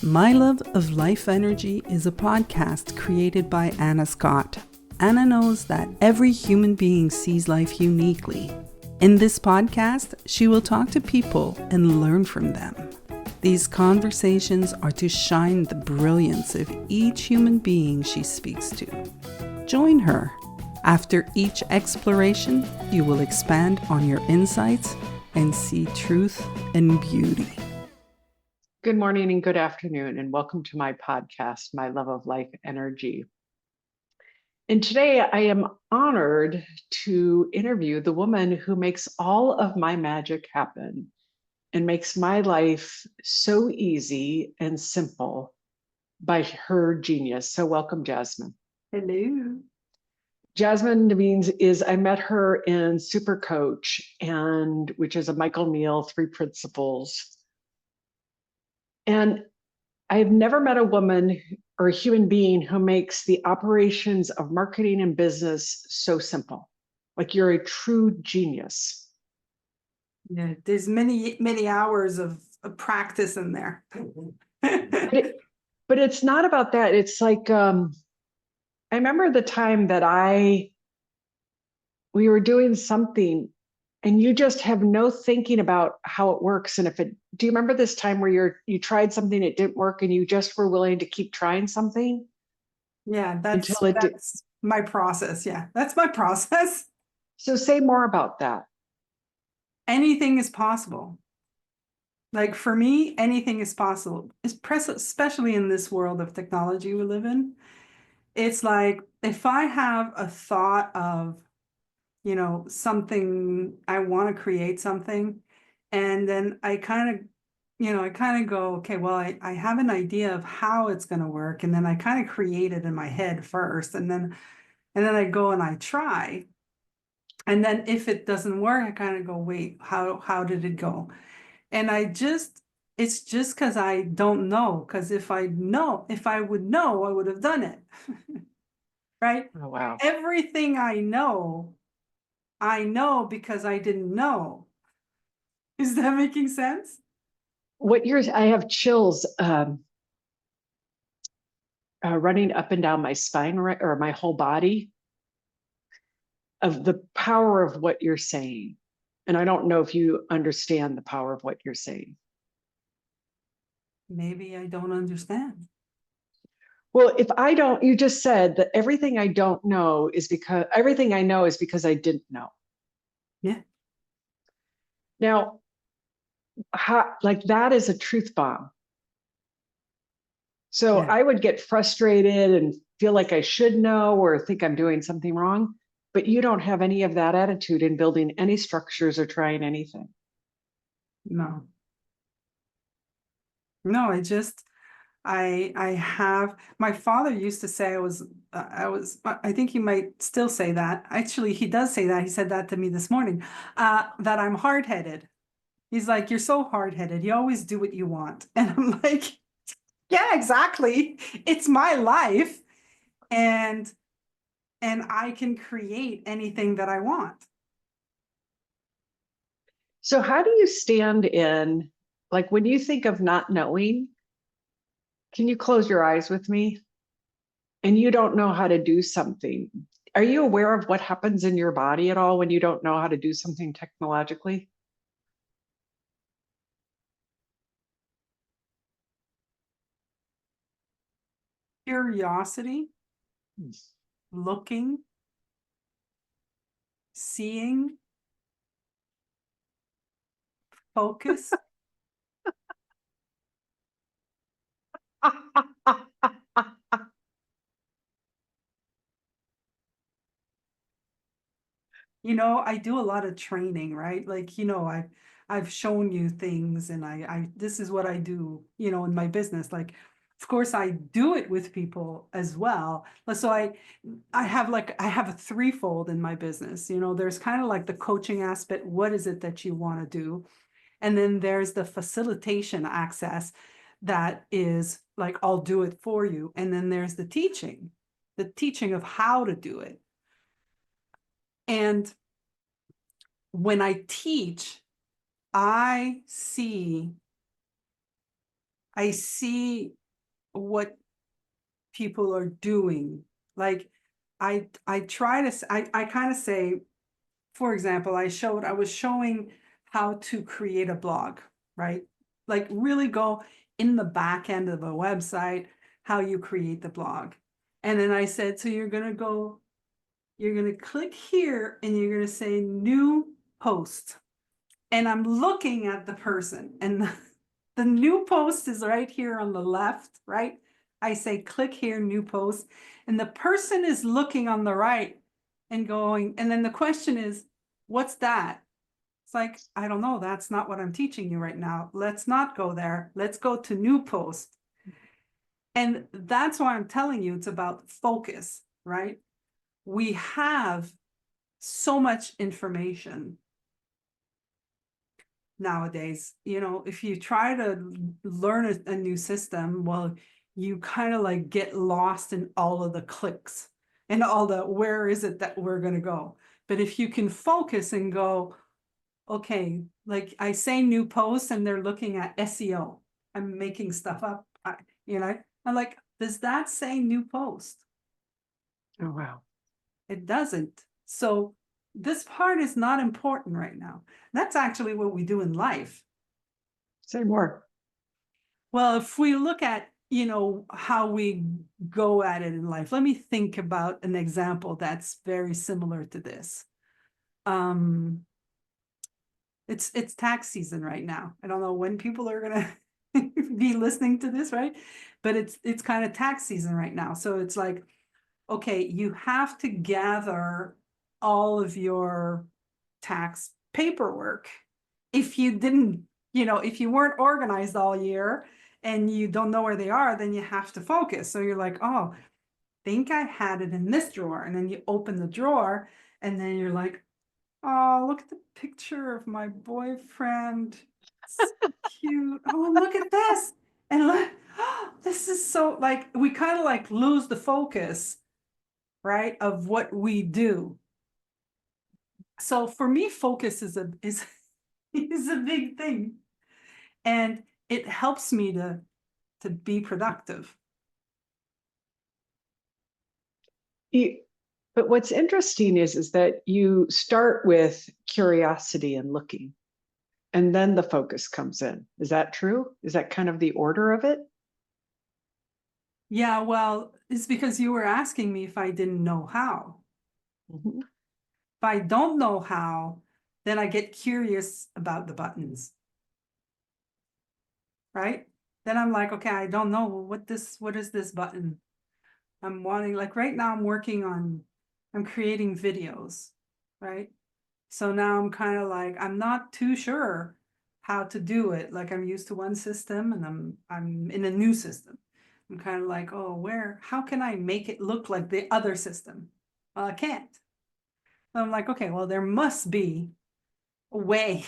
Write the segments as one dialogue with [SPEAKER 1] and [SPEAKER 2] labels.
[SPEAKER 1] My Love of Life Energy is a podcast created by Anna Scott. Anna knows that every human being sees life uniquely. In this podcast, she will talk to people and learn from them. These conversations are to shine the brilliance of each human being she speaks to. Join her. After each exploration, you will expand on your insights and see truth and beauty.
[SPEAKER 2] Good morning and good afternoon, and welcome to my podcast, My Love of Life Energy. And today I am honored to interview the woman who makes all of my magic happen and makes my life so easy and simple by her genius. So welcome, Jasmyne.
[SPEAKER 1] Hello.
[SPEAKER 2] Jasmyne DesBiens I met her in Super Coach, which is a Michael Neal 3 Principles. And I've never met a woman or a human being who makes the operations of marketing and business so simple. Like, you're a true genius.
[SPEAKER 1] Yeah, there's many hours of practice in there.
[SPEAKER 2] But it's not about that. It's like, I remember the time that we were doing something and you just have no thinking about how it works. And do you remember this time where you tried something, it didn't work, and you just were willing to keep trying something?
[SPEAKER 1] Yeah,
[SPEAKER 2] that's
[SPEAKER 1] my process. Yeah, that's my process.
[SPEAKER 2] So say more about that.
[SPEAKER 1] Anything is possible. Like, for me, anything is possible, especially in this world of technology we live in. It's like, if I have a thought of, something, I want to create something, and then I kind of go, okay, well, I have an idea of how it's going to work, and then I kind of create it in my head first, and then I go and I try. And then if it doesn't work, I kind of go, wait, how did it go? And it's just because I don't know. Because if I would know, I would have done it. Right?
[SPEAKER 2] Oh, wow.
[SPEAKER 1] Everything I know because I didn't know. Is that making sense?
[SPEAKER 2] I have chills running up and down my spine, or my whole body, of the power of what you're saying. And I don't know if you understand the power of what you're saying.
[SPEAKER 1] Maybe I don't understand.
[SPEAKER 2] Well, you just said that everything I know is because I didn't know.
[SPEAKER 1] Yeah.
[SPEAKER 2] Now, that is a truth bomb. So
[SPEAKER 1] Yeah.
[SPEAKER 2] I would get frustrated and feel like I should know or think I'm doing something wrong, but you don't have any of that attitude in building any structures or trying anything.
[SPEAKER 1] No, I have, my father used to say I think he might still say that. Actually, he does say that. He said that to me this morning, that I'm hard-headed. He's like, you're so hard-headed. You always do what you want. And I'm like, yeah, exactly. It's my life. And I can create anything that I want.
[SPEAKER 2] So how do you stand in, like, when you think of not knowing, can you close your eyes with me? And you don't know how to do something. Are you aware of what happens in your body at all when you don't know how to do something technologically?
[SPEAKER 1] Curiosity, looking, seeing, focus. I do a lot of training, right? Like, I've shown you things, and this is what I do, in my business. Like, of course, I do it with people as well. So I have a threefold in my business. There's kind of like the coaching aspect. What is it that you want to do? And then there's the facilitation access that is like, I'll do it for you. And then there's the teaching of how to do it. And when I teach, I see I see what people are doing. Like I try to, I kind of say, for example, I was showing how to create a blog, right? Like really go in the back end of a website, how you create the blog. And then I said, so you're going to click here and you're going to say new post. And I'm looking at the person and the new post is right here on the left, right? I say click here, new post. And the person is looking on the right and going, and then the question is, what's that? It's like, I don't know. That's not what I'm teaching you right now. Let's not go there. Let's go to new post. And that's why I'm telling you it's about focus, right? We have so much information nowadays. If you try to learn a new system, well, you kind of like get lost in all of the clicks and all the where is it that we're going to go. But if you can focus and go, okay, like I say new posts and they're looking at SEO. I'm making stuff up. I'm like, does that say new post?
[SPEAKER 2] Oh, wow.
[SPEAKER 1] It doesn't. So this part is not important right now. That's actually what we do in life.
[SPEAKER 2] Say more.
[SPEAKER 1] Well, if we look at, how we go at it in life, let me think about an example that's very similar to this. It's tax season right now. I don't know when people are gonna be listening to this, right? But it's kind of tax season right now. So it's like, okay, you have to gather all of your tax paperwork. If you didn't, if you weren't organized all year and you don't know where they are, then you have to focus. So you're like, oh, think I had it in this drawer. And then you open the drawer and then you're like, oh, look at the picture of my boyfriend. It's cute. Oh, look at this. And look, oh, this is so like we kind of like lose the focus, right, of what we do. So for me, focus is a is a big thing. And it helps me to be productive.
[SPEAKER 2] But what's interesting is that you start with curiosity and looking, and then the focus comes in. Is that true? Is that kind of the order of it?
[SPEAKER 1] Yeah, well, it's because you were asking me if I didn't know how.
[SPEAKER 2] Mhm.
[SPEAKER 1] If I don't know how, then I get curious about the buttons, right? Then I'm like, okay, I don't know what is this button? I'm wanting, like right now I'm creating videos, right? So now I'm kind of like, I'm not too sure how to do it. Like I'm used to one system and I'm in a new system. I'm kind of like, oh, how can I make it look like the other system? Well, I can't. So I'm like, okay, well, there must be a way.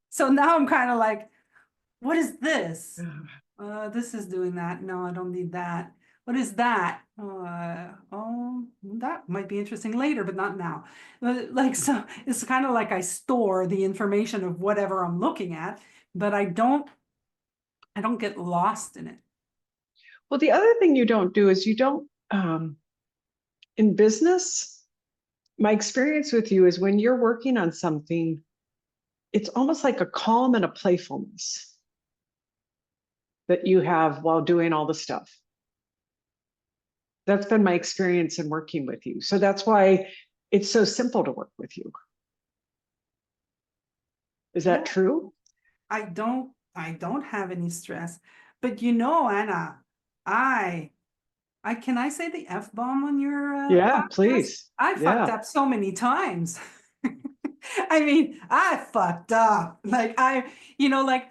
[SPEAKER 1] So now I'm kind of like, what is this? This is doing that. No, I don't need that. What is that? Oh, that might be interesting later, but not now. Like, so it's kind of like I store the information of whatever I'm looking at, but I don't get lost in it.
[SPEAKER 2] Well, the other thing you don't do is you don't, in business, my experience with you is when you're working on something, it's almost like a calm and a playfulness that you have while doing all the stuff. That's been my experience in working with you. So that's why it's so simple to work with you. Is that
[SPEAKER 1] Yeah,
[SPEAKER 2] true?
[SPEAKER 1] I don't have any stress, but Anna, I can I say the F bomb on your
[SPEAKER 2] Yeah,
[SPEAKER 1] podcast?
[SPEAKER 2] please.
[SPEAKER 1] I fucked
[SPEAKER 2] Yeah.
[SPEAKER 1] up so many times. I mean, I fucked up. Like like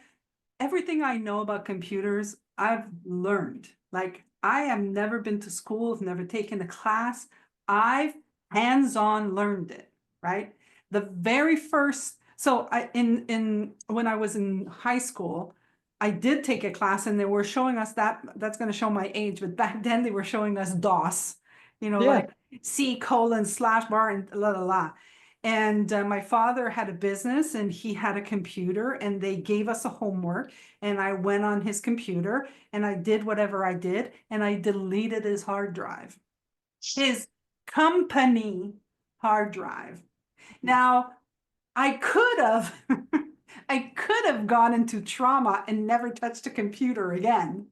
[SPEAKER 1] everything I know about computers, I've learned. Like I have never been to school, I've never taken a class. I've hands-on learned it, right? The very first, so I in when I was in high school, I did take a class and they were showing us that's going to show my age, but back then they were showing us DOS,
[SPEAKER 2] Yeah.
[SPEAKER 1] like C:// and la la la. And my father had a business and he had a computer and they gave us a homework and I went on his computer and I did whatever I did and I deleted his hard drive, his company hard drive. Now, I could have I could have gone into trauma and never touched a computer again,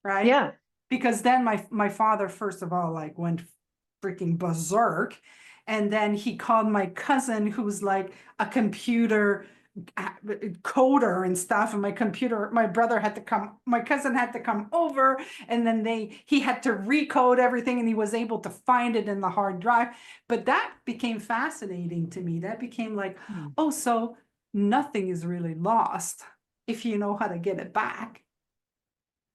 [SPEAKER 1] right?
[SPEAKER 2] Yeah.
[SPEAKER 1] Because then my father, first of all, like went freaking berserk. And then he called my cousin, who's like a computer coder and stuff. And my brother had to come, my cousin had to come over, and then he had to recode everything and he was able to find it in the hard drive. But that became fascinating to me. That became like,
[SPEAKER 2] Hmm.
[SPEAKER 1] oh, so nothing is really lost if you know how to get it back.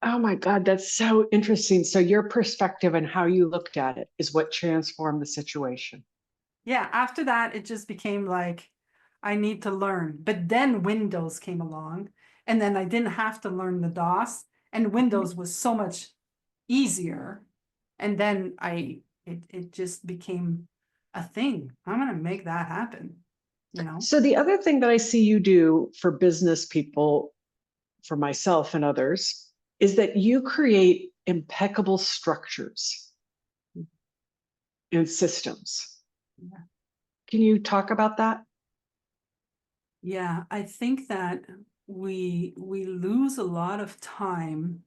[SPEAKER 2] Oh my God, that's so interesting. So your perspective and how you looked at it is what transformed the situation.
[SPEAKER 1] Yeah, after that, it just became like, I need to learn. But then Windows came along, and then I didn't have to learn the DOS, and
[SPEAKER 2] Mhm.
[SPEAKER 1] Windows was so much easier. And then it just became a thing. I'm gonna make that happen, you know?
[SPEAKER 2] So the other thing that I see you do for business people, for myself and others, is that you create impeccable structures and systems.
[SPEAKER 1] Yeah.
[SPEAKER 2] Can you talk about that?
[SPEAKER 1] Yeah, I think that we lose a lot of time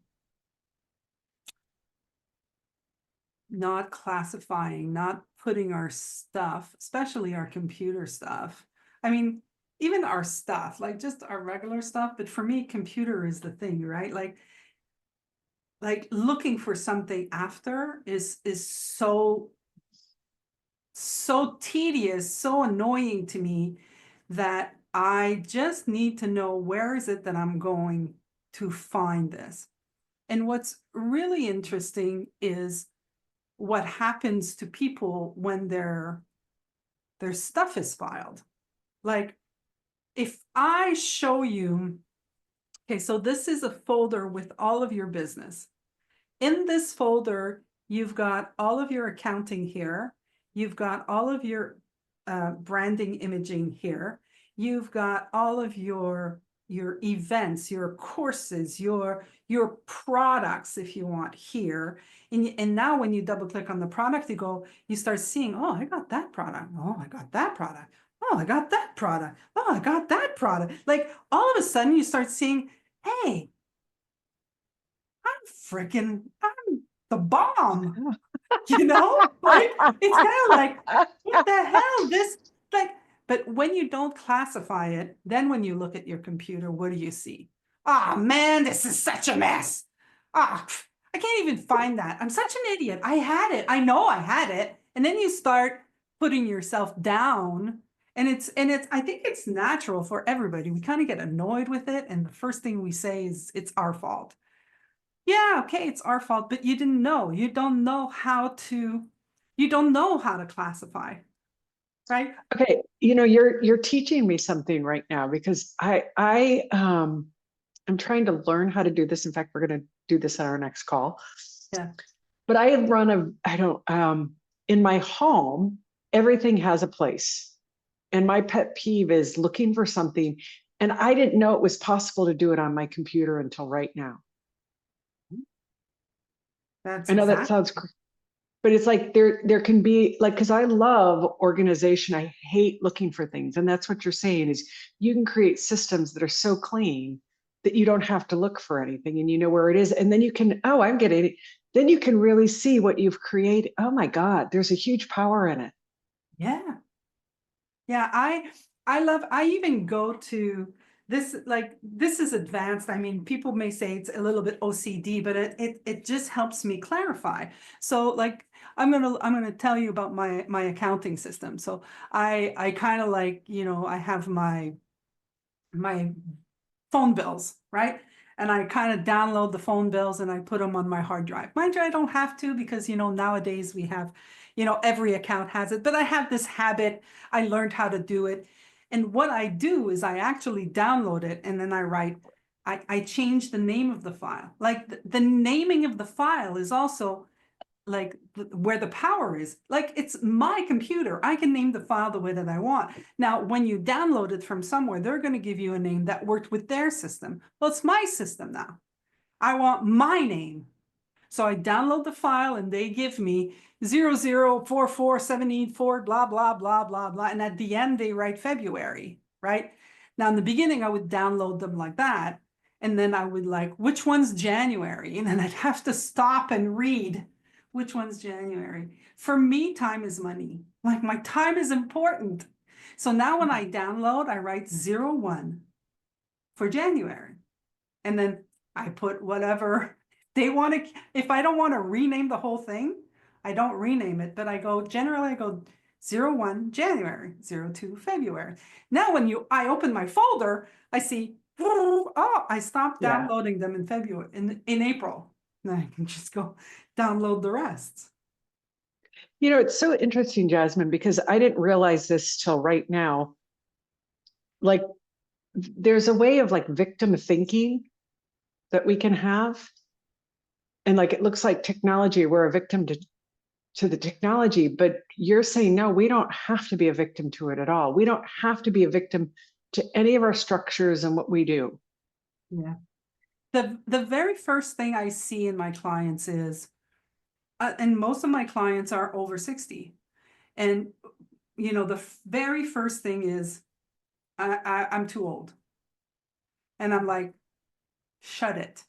[SPEAKER 1] not classifying, not putting our stuff, especially our computer stuff. I mean, even our stuff, like just our regular stuff, but for me, computer is the thing, right? Like looking for something after is so tedious, so annoying to me that I just need to know where is it that I'm going to find this. And what's really interesting is what happens to people when their stuff is filed. Like if I show you, okay, so this is a folder with all of your business. In this folder, you've got all of your accounting here. You've got all of your branding imaging here. You've got all of your events, your courses, your products, if you want, here. And now when you double click on the product, you start seeing, oh, I got that product. Oh, I got that product. Oh, I got that product. Oh, I got that product. Like all of a sudden you start seeing, hey, I'm the bomb, you know? Like it's kind of like, what the hell? Like, but when you don't classify it, then when you look at your computer, what do you see? Ah, man, this is such a mess. Ah, I can't even find that. I'm such an idiot. I had it. I know I had it. And then you start putting yourself down. And it's I think it's natural for everybody. We kind of get annoyed with it. And the first thing we say is it's our fault. Yeah, okay, it's our fault, but you didn't know. You don't know how to classify, right?
[SPEAKER 2] Okay, you know, you're teaching me something right now because I'm trying to learn how to do this. In fact, we're going to do this on our next call.
[SPEAKER 1] Yeah.
[SPEAKER 2] But I run a I don't in my home, everything has a place. And my pet peeve is looking for something, and I didn't know it was possible to do it on my computer until right now.
[SPEAKER 1] That's
[SPEAKER 2] I know that
[SPEAKER 1] exact.
[SPEAKER 2] sounds but it's like there can be like, because I love organization, I hate looking for things, and that's what you're saying is you can create systems that are so clean that you don't have to look for anything and you know where it is, and then you can, oh, I'm getting it, then you can really see what you've created. Oh my God, there's a huge power in it.
[SPEAKER 1] Yeah. Yeah, I even go to this, like this is advanced. I mean, people may say it's a little bit OCD, but it just helps me clarify. So like I'm gonna tell you about my accounting system. So I kind of like, I have my phone bills, right? And I kind of download the phone bills and I put them on my hard drive. Mind you, I don't have to because, nowadays we have, every account has it, but I have this habit. I learned how to do it. And what I do is I actually download it and then I change the name of the file. Like the naming of the file is also where the power is. Like, it's my computer. I can name the file the way that I want. Now, when you download it from somewhere, they're going to give you a name that worked with their system. Well, it's my system now. I want my name. So I download the file and they give me 0044784, blah, blah, blah, blah, blah. And at the end, they write February, right? Now, in the beginning, I would download them like that. And then I would like, which one's January? And then I'd have to stop and read which one's January. For me, time is money. Like, my time is important. So now when I download, I write 01 for January. And then I put whatever they want to. If I don't want to rename the whole thing, I don't rename it, but generally I go 01 January, 02 February. Now when I open my folder, I see, oh, I stopped downloading them in February, in April. Then I can just go download the rest.
[SPEAKER 2] You know, it's so interesting, Jasmine, because I didn't realize this till right now. Like, there's a way of like victim thinking that we can have. And like, it looks like technology, we're a victim to the technology, but you're saying, no, we don't have to be a victim to it at all. We don't have to be a victim to any of our structures and what we do.
[SPEAKER 1] Yeah. The very first thing I see in my clients is, and most of my clients are over 60. And, you know, the very first thing is, I'm too old. And I'm like, shut it.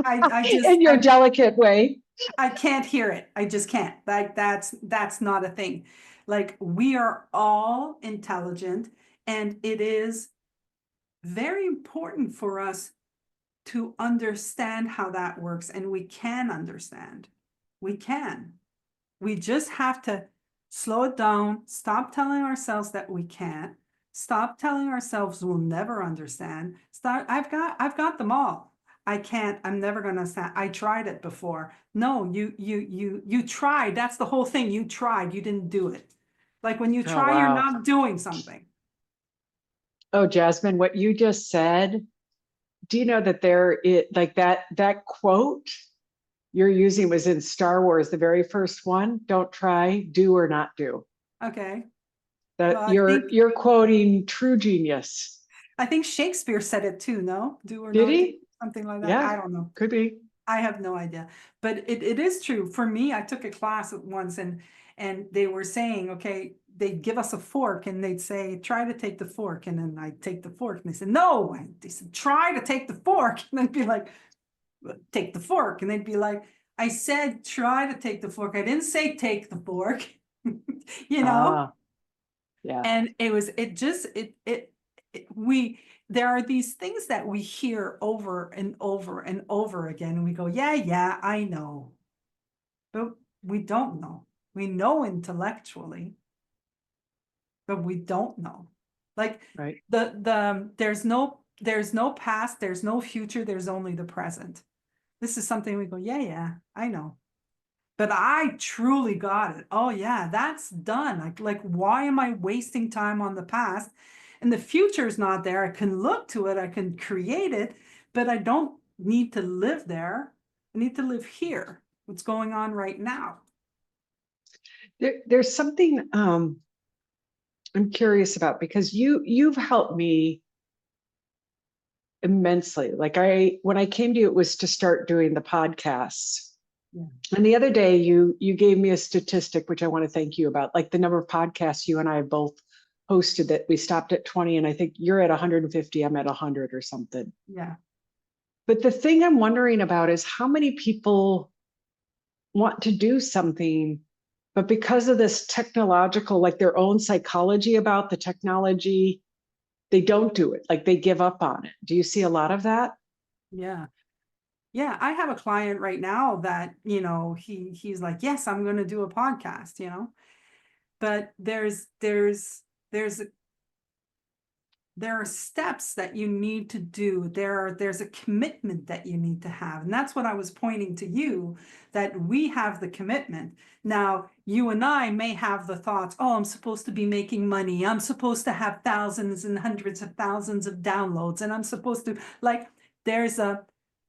[SPEAKER 1] I just,
[SPEAKER 2] in your delicate way.
[SPEAKER 1] I can't hear it. I just can't. Like, that's not a thing. Like, we are all intelligent, and it is very important for us to understand how that works. And we can understand. We can. We just have to slow it down, stop telling ourselves that we can't, stop telling ourselves we'll never understand. I've got them all. I can't, I'm never gonna understand. I tried it before. No, you tried. That's the whole thing. You tried, you didn't do it. Like, when you
[SPEAKER 2] Oh,
[SPEAKER 1] try, you're
[SPEAKER 2] wow.
[SPEAKER 1] not doing something.
[SPEAKER 2] Oh, Jasmine, what you just said, do you know that like that quote you're using was in Star Wars, the very first one? Don't try, do or not do.
[SPEAKER 1] Okay.
[SPEAKER 2] That
[SPEAKER 1] Well,
[SPEAKER 2] you're quoting true genius.
[SPEAKER 1] I think Shakespeare said it too, no? Do or
[SPEAKER 2] Did
[SPEAKER 1] not do,
[SPEAKER 2] he?
[SPEAKER 1] something like that.
[SPEAKER 2] Yeah,
[SPEAKER 1] I don't know.
[SPEAKER 2] could be.
[SPEAKER 1] I have no idea, but it is true. For me, I took a class once, and they were saying, okay, they'd give us a fork and they'd say, try to take the fork. And then I'd take the fork and they said, no, they said, try to take the fork. And I'd be like, take the fork. And they'd be like, I said, try to take the fork. I didn't say take the fork, you know?
[SPEAKER 2] Ah, yeah.
[SPEAKER 1] And there are these things that we hear over and over and over again, and we go, yeah, I know. But we don't know. We know intellectually, but we don't know. Like,
[SPEAKER 2] Right.
[SPEAKER 1] there's no past, there's no future, there's only the present. This is something we go, yeah, I know. But I truly got it. Oh yeah, that's done. Like, why am I wasting time on the past? And the future's not there. I can look to it, I can create it, but I don't need to live there. I need to live here. What's going on right now?
[SPEAKER 2] There's something I'm curious about, because you've helped me immensely. Like, when I came to you, it was to start doing the podcasts.
[SPEAKER 1] Yeah.
[SPEAKER 2] And the other day you gave me a statistic, which I want to thank you about, like the number of podcasts you and I have both hosted, that we stopped at 20, and I think you're at 150, I'm at 100 or something.
[SPEAKER 1] Yeah.
[SPEAKER 2] But the thing I'm wondering about is how many people want to do something, but because of this technological, like their own psychology about the technology, they don't do it. Like, they give up on it. Do you see a lot of that?
[SPEAKER 1] Yeah. Yeah, I have a client right now that, he's like, yes, I'm going to do a podcast, but there are steps that you need to do. There's a commitment that you need to have. And that's what I was pointing to you, that we have the commitment. Now, you and I may have the thoughts, oh, I'm supposed to be making money. I'm supposed to have thousands and hundreds of thousands of downloads. And I'm supposed to, like, there's a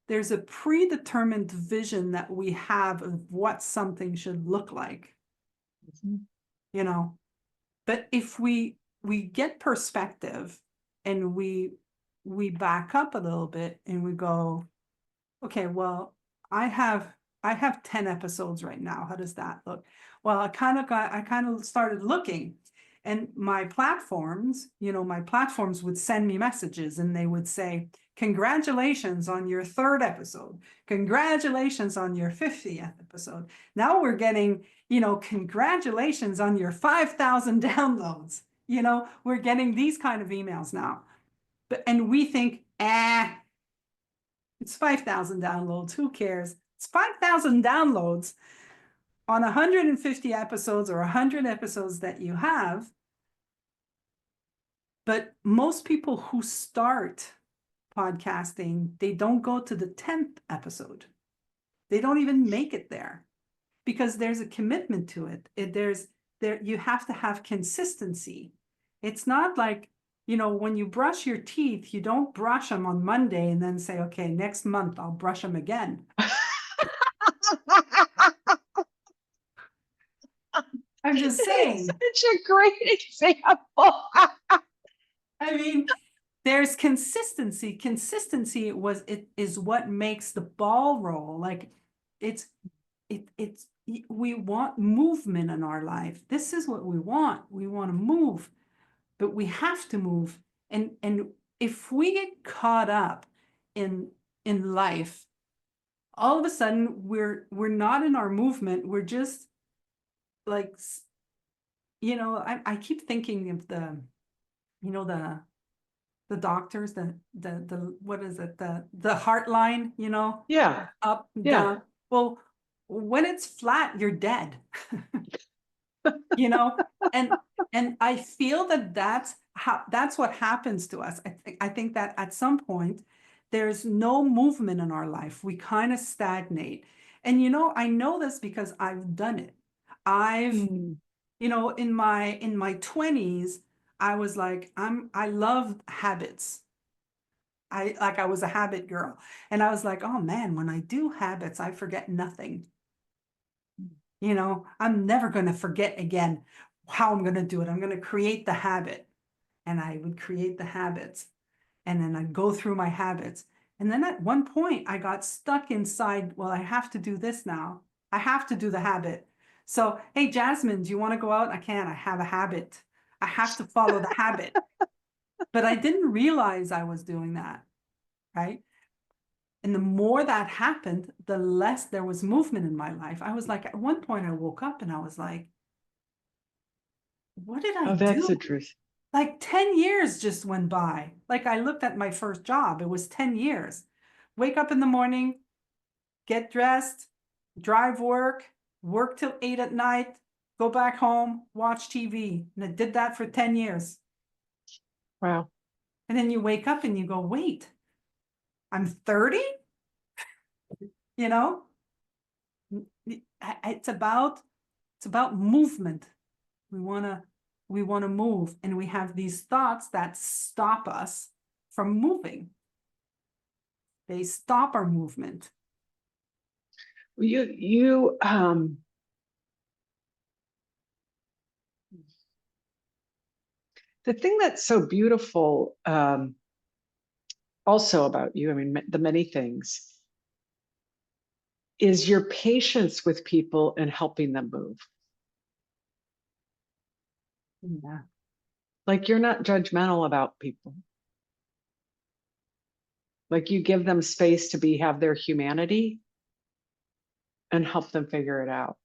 [SPEAKER 1] there's a predetermined vision that we have of what something should look like, you know. But if we get perspective and we back up a little bit and we go, okay, well, I have 10 episodes right now. How does that look? Well, I kind of started looking, and my platforms, my platforms would send me messages and they would say, congratulations on your 3rd episode. Congratulations on your 50th episode. Now we're getting, congratulations on your 5,000 downloads. We're getting these kind of emails now. And we think, it's 5,000 downloads. Who cares? It's 5,000 downloads on 150 episodes or 100 episodes that you have. But most people who start podcasting, they don't go to the 10th episode. They don't even make it there because there's a commitment to it. You have to have consistency. It's not like, when you brush your teeth, you don't brush them on Monday and then say, okay, next month I'll brush them again. I'm just saying.
[SPEAKER 2] It's such a great example.
[SPEAKER 1] I mean, there's consistency. Consistency is what makes the ball roll. Like we want movement in our life. This is what we want. We want to move, but we have to move. And if we get caught up in life, all of a sudden we're not in our movement. We're just like, I keep thinking of the doctors, the what is it, the heart line,
[SPEAKER 2] Yeah.
[SPEAKER 1] up and
[SPEAKER 2] Yeah.
[SPEAKER 1] down. Well, when it's flat, you're dead. And I feel that that's what happens to us. I think that at some point there's no movement in our life. We kind of stagnate. And I know this because I've done it. In my 20s, I was like, I love habits. I was a habit girl. And I was like, oh man, when I do habits, I forget nothing. I'm never going to forget again how I'm going to do it. I'm going to create the habit. And I would create the habits. And then I'd go through my habits. And then at one point I got stuck inside, well, I have to do this now. I have to do the habit. So, hey, Jasmine, do you want to go out? I can't. I have a habit. I have to follow the habit. But I didn't realize I was doing that, right? And the more that happened, the less there was movement in my life. I was like, at one point I woke up and I was like, what did I do?
[SPEAKER 2] That's the truth.
[SPEAKER 1] Like 10 years just went by. Like I looked at my first job, it was 10 years. Wake up in the morning, get dressed, drive work till 8 at night, go back home, watch TV. And I did that for 10 years.
[SPEAKER 2] Wow.
[SPEAKER 1] And then you wake up and you go, wait, I'm 30? It's about movement. We want to move, and we have these thoughts that stop us from moving. They stop our movement.
[SPEAKER 2] You the thing that's so beautiful also about you, I mean, the many things, is your patience with people and helping them move.
[SPEAKER 1] Yeah.
[SPEAKER 2] Like you're not judgmental about people. Like you give them space to have their humanity and help them figure it out.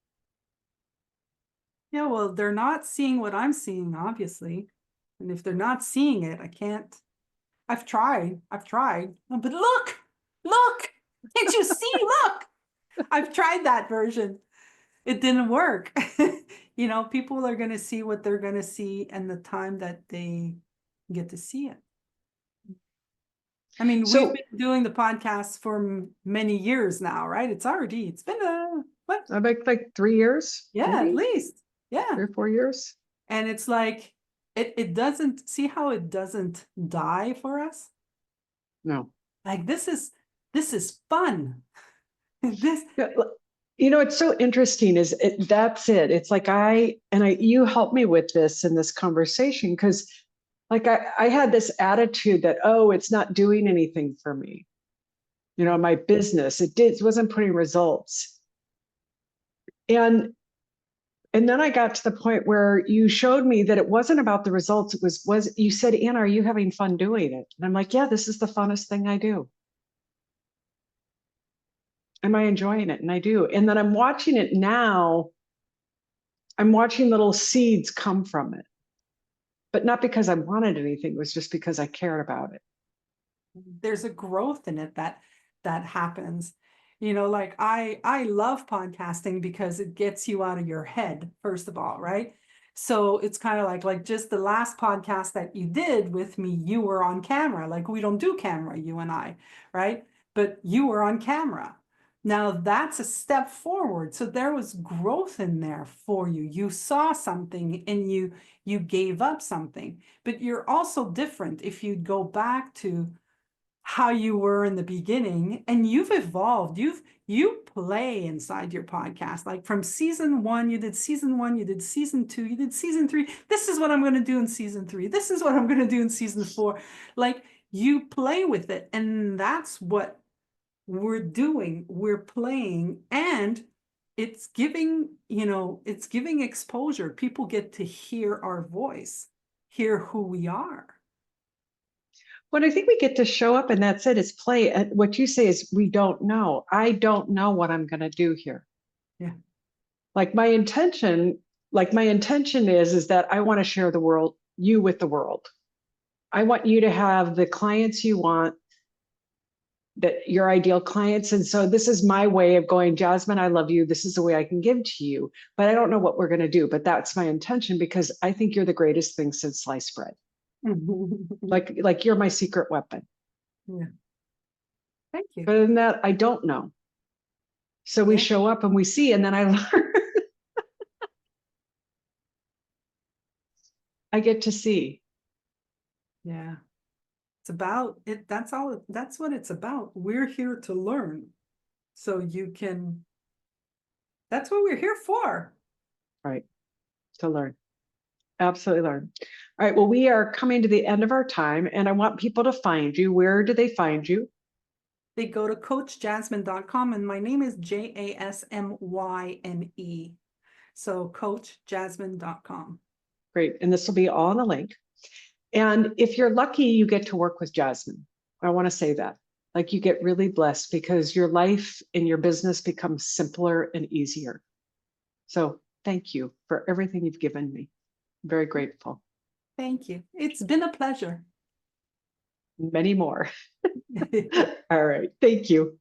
[SPEAKER 1] Yeah, well, they're not seeing what I'm seeing, obviously. And if they're not seeing it, I can't. I've tried. But look, can't you see? Look, I've tried that version. It didn't work. People are going to see what they're going to see and the time that they get to see it. I mean, we've been doing the podcast for many years now, right? It's been what?
[SPEAKER 2] Like 3 years?
[SPEAKER 1] Yeah,
[SPEAKER 2] maybe?
[SPEAKER 1] At least. Yeah.
[SPEAKER 2] 3 or 4 years.
[SPEAKER 1] And it's like, it doesn't, see how it doesn't die for us?
[SPEAKER 2] No.
[SPEAKER 1] Like this is this is fun. This,
[SPEAKER 2] It's so interesting that's it. It's like you helped me with this in this conversation because like I had this attitude that, oh, it's not doing anything for me. My business, it wasn't putting results. And then I got to the point where you showed me that it wasn't about the results. It was you said, Anna, are you having fun doing it? And I'm like, yeah, this is the funnest thing I do. Am I enjoying it? And I do. And then I'm watching it now. I'm watching little seeds come from it, but not because I wanted anything. It was just because I cared about it.
[SPEAKER 1] there's a growth in it that happens. Like I love podcasting because it gets you out of your head, first of all, right? So it's kind of like just the last podcast that you did with me, you were on camera. Like we don't do camera, you and I, right? But you were on camera. Now that's a step forward. So there was growth in there for you. You saw something and you gave up something. But you're also different if you go back to how you were in the beginning, and you've evolved. You play inside your podcast. Like from season 1, you did season 1, you did season 2, you did season 3. This is what I'm going to do in season 3. This is what I'm going to do in season 4. Like you play with it, and that's what we're doing. We're playing, and it's giving exposure. People get to hear our voice, hear who we are.
[SPEAKER 2] Well, I think we get to show up and that's it. It's play. And what you say is we don't know. I don't know what I'm going to do here.
[SPEAKER 1] Yeah.
[SPEAKER 2] Like my intention is that I want to share you with the world. I want you to have the clients you want, that your ideal clients. And so this is my way of going, Jasmine, I love you. This is the way I can give to you, but I don't know what we're going to do. But that's my intention because I think you're the greatest thing since sliced bread. Like you're my secret weapon.
[SPEAKER 1] Yeah. Thank you.
[SPEAKER 2] But in that, I don't know. So we show up and we see, and then I learn. I get to see.
[SPEAKER 1] Yeah. It's about it. That's all. That's what it's about. We're here to learn. So that's what we're here for.
[SPEAKER 2] Right. To learn. Absolutely learn. All right. Well, we are coming to the end of our time, and I want people to find you. Where do they find you?
[SPEAKER 1] They go to coachjasmyne.com, and my name is Jasmyne. So coachjasmyne.com.
[SPEAKER 2] Great. And this will be all in a link. And if you're lucky, you get to work with Jasmyne. I want to say that. Like you get really blessed because your life and your business becomes simpler and easier. So thank you for everything you've given me. I'm very grateful.
[SPEAKER 1] Thank you. It's been a pleasure.
[SPEAKER 2] Many more. All right. Thank you.